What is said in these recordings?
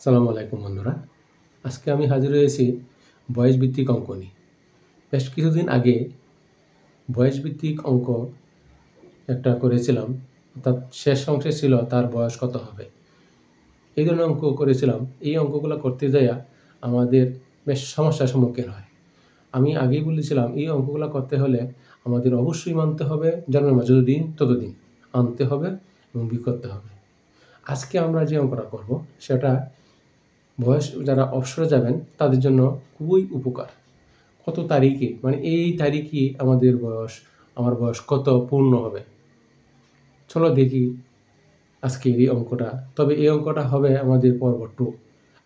আসসালামু আলাইকুম বন্ধুরা। আজকে আমি হাজির হয়েছি বয়সভিত্তিক অঙ্ক নিয়ে। বেশ কিছুদিন আগে বয়সভিত্তিক অঙ্ক একটা করেছিলাম, অর্থাৎ শেষ অংশে ছিল তার বয়স কত হবে। এই ধরনের অঙ্ক করেছিলাম। এই অঙ্কগুলো করতে যাইয়া আমাদের বেশ সমস্যার সম্মুখীন হয়। আমি আগেই বলেছিলাম এই অঙ্কগুলো করতে হলে আমাদের অবশ্যই মানতে হবে জন্মের মাঝে যতদিন ততদিন আনতে হবে এবং বিয়োগ করতে হবে। আজকে আমরা যে অঙ্কটা করব সেটা বয়স যারা অবসরে যাবেন তাদের জন্য খুবই উপকার। কত তারিখে, মানে এই তারিখে আমার বয়স কত পূর্ণ হবে। চলো দেখি আজকের এই অঙ্কটা। তবে এই অঙ্কটা হবে আমাদের পর্ব 2,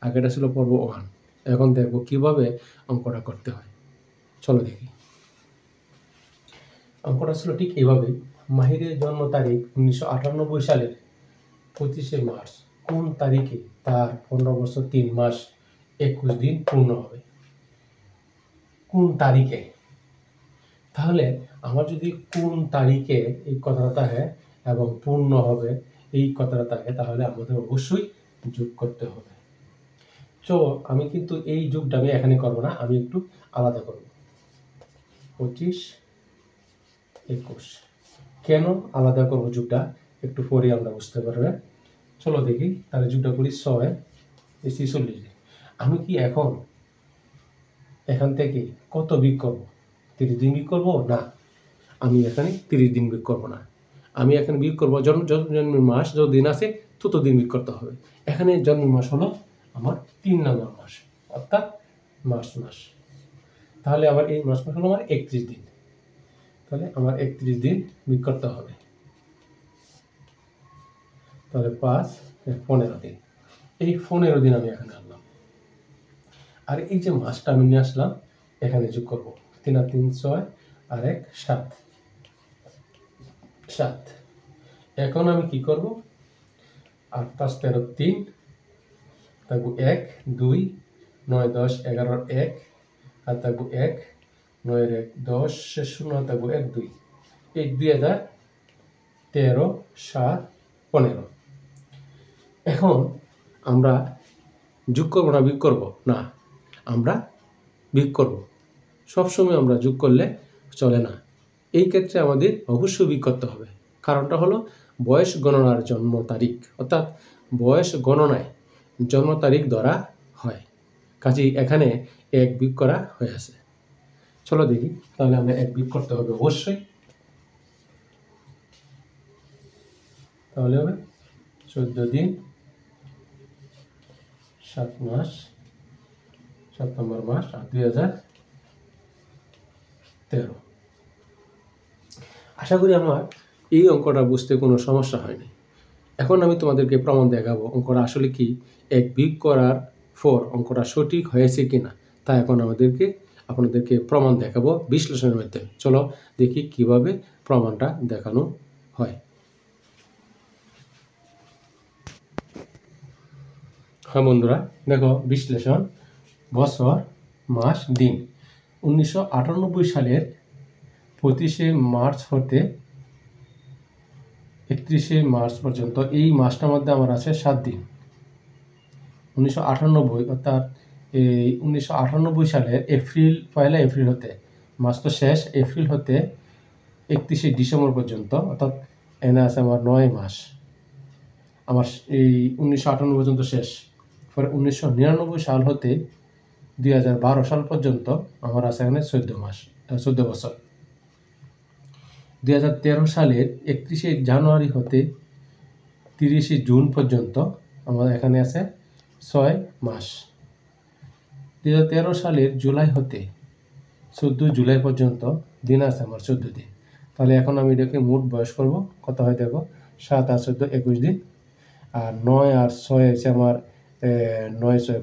আগেটা ছিল পর্ব 1। এখন দেখব কিভাবে অঙ্কটা করতে হয়। চলো দেখি। অঙ্কটা ছিল ঠিক এইভাবেই। মাহিরের জন্ম তারিখ 1998 সালের 25শে মার্চ। কোন তারিখে তার 15 বছর 3 মাস 21 দিন পূর্ণ হবে। কোন তারিখে, তাহলে আমার যদি কোন তারিখে এই কথাটা থাকে এবং পূর্ণ হবে এই কথাটা থাকে, তাহলে আমাদের অবশ্যই যোগ করতে হবে। তো আমি কিন্তু এই যোগটা আমি এখানে করবো না, আমি একটু আলাদা করব। 25 21 কেন আলাদা করব যোগটা একটু পরে আমরা বুঝতে পারবে। চলো দেখি, তাহলে যোগটা করি 6 46 দিন। আমি কি এখান থেকে কত বিয়োগ করবো? 30 দিন বিয়োগ করবো? না, আমি এখানে 30 দিন বিয়োগ করবো না। আমি এখানে বিয়োগ করবো জন্মের মাস যত দিন আছে তত দিন বিয়োগ করতে হবে। এখানে জন্মের মাস হলো আমার 3 নম্বর মাস, অর্থাৎ মার্চ মাস। তাহলে আমার এই মাস হলো আমার 31 দিন। তাহলে আমার 31 দিন বিয়োগ করতে হবে। তাহলে 5 15 দিন। এই 15 দিন আমি এখানে আনলাম। আর এই যে মাসটা আমি নিয়ে আসলাম এখানে যোগ করবো। 3 আর 3 6 আর 1 7। এখন আমি কি করব? 8 5 13 3, থাকবো 1 2 9 10 11 1, আর থাকবো 1 9 1 10 0, থাকবো 1 2। এই 2013 7 15। এখন আমরা যোগ করবো না বিয়োগ করবো? না, আমরা বিয়োগ করব। সবসময় আমরা যোগ করলে চলে না। এই ক্ষেত্রে আমাদের অবশ্যই বিয়োগ করতে হবে। কারণটা হলো বয়স গণনার জন্ম তারিখ, অর্থাৎ বয়স গণনায় জন্ম তারিখ ধরা হয়। কাজেই এখানে 1 বিয়োগ করা হয়ে আছে। চলো দেখি, তাহলে আমরা 1 বিয়োগ করতে হবে অবশ্যই। তাহলে হবে 14 দিন 7 মাস 7 নম্বর মাস আর 2013। আশা করি আমার এই অঙ্কটা বুঝতে কোনো সমস্যা হয়নি। এখন আমি তোমাদেরকে প্রমাণ দেখাবো অঙ্কটা আসলে কি 1 বিয়োগ করার পর অঙ্কটা সঠিক হয়েছে কিনা। তা এখন আপনাদেরকে প্রমাণ দেখাবো বিশ্লেষণের মাধ্যমে। চলো দেখি কিভাবে প্রমাণটা দেখানো হয়। হ্যাঁ বন্ধুরা, দেখো বিশ্লেষণ। বছর মাস দিন 1998 সালের 25শে মার্চ হতে 31শে মার্চ পর্যন্ত এই মাসটার মধ্যে আমার আছে 7 দিন। 1998 অর্থাৎ এই 1998 সালের পয়লা এপ্রিল হতে, মাস তো শেষ, এপ্রিল হতে 31শে ডিসেম্বর পর্যন্ত, অর্থাৎ এনে আছে আমার 9 মাস। আমার এই 1998 পর্যন্ত শেষ। পরে 1999 সাল হতে 2012 সাল পর্যন্ত আমার আছে এখানে 14 বছর। 2013 সালের 31শে জানুয়ারি হতে 30শে জুন পর্যন্ত আমার এখানে আছে 6 মাস। 2013 সালের জুলাই হতে 14 জুলাই পর্যন্ত দিন আছে আমার 14 দিন। তাহলে এখন আমি এটাকে মোট বয়স করব, কত হয় দেখো। 7 আর 14 21 দিন, আর 9 আর 6 আছে আমার 9 6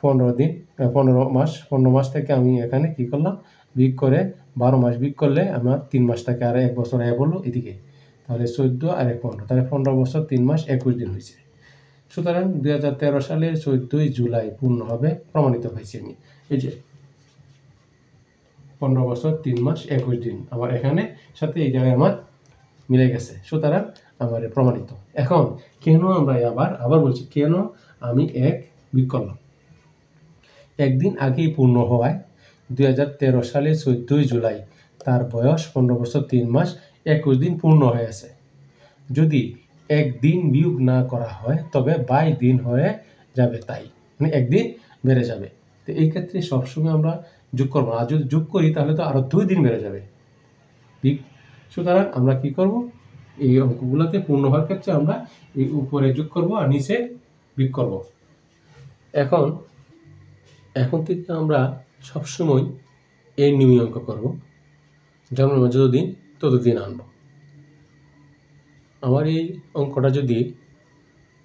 15 দিন, 15 মাস। 15 মাস থেকে আমি এখানে কি করলাম, বিয়োগ করে 12 মাস বিয়োগ করলে আমার 3 মাস থাকে, আর 1 বছর আয় বললো এদিকে। তাহলে 14 আর 1 15, তাহলে 15 বছর 3 মাস 21 দিন হয়েছে। সুতরাং 2013 সালের 14 জুলাই পূর্ণ হবে, প্রমাণিত হয়েছে। আমি এই যে 15 বছর 3 মাস 21 দিন আমার এখানে সাথে এই জায়গায় আমার মিলে গেছে, সুতরাং আমার প্রমাণিত। এখন কেন আমরা আবার বলছি, কেন আমি 1 বিয়োগ করলাম। একদিন আগেই পূর্ণ হওয়ায় 2013 সালের 14 জুলাই তার বয়স 15 বছর 3 মাস 21 দিন পূর্ণ হয়েছে। যদি 1 দিন বিয়োগ না করা হয় তবে 22 দিন হয়ে যাবে, তাই মানে 1 দিন বেড়ে যাবে। তো এই ক্ষেত্রে সবসময় আমরা যোগ করবো, আর যদি যোগ করি তাহলে তো আরো 2 দিন বেড়ে যাবে। সুতরাং আমরা কি করব, এই অঙ্কগুলোকে পূর্ণ হওয়ার ক্ষেত্রে আমরা এই উপরে যোগ করব আর নিচে বিয়োগ করব। এখন থেকে আমরা সবসময় এই নিয়মে অঙ্ক করব, যেমন আমরা যতদিন ততদিন আনব। আমার এই অঙ্কটা যদি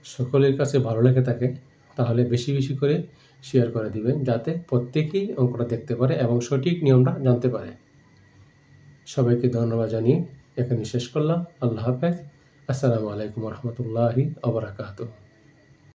সকলের কাছে ভালো লেগে থাকে তাহলে বেশি বেশি করে শেয়ার করে দিবেন, যাতে প্রত্যেকেই অঙ্কটা দেখতে পারে এবং সঠিক নিয়মটা জানতে পারে। সবাইকে ধন্যবাদ জানিয়ে এখানে শেষ করলাম। আল্লাহ হাফেজ। আসসালামু আলাইকুম রহমতুল্লাহি ওয়া বারাকাতুহু।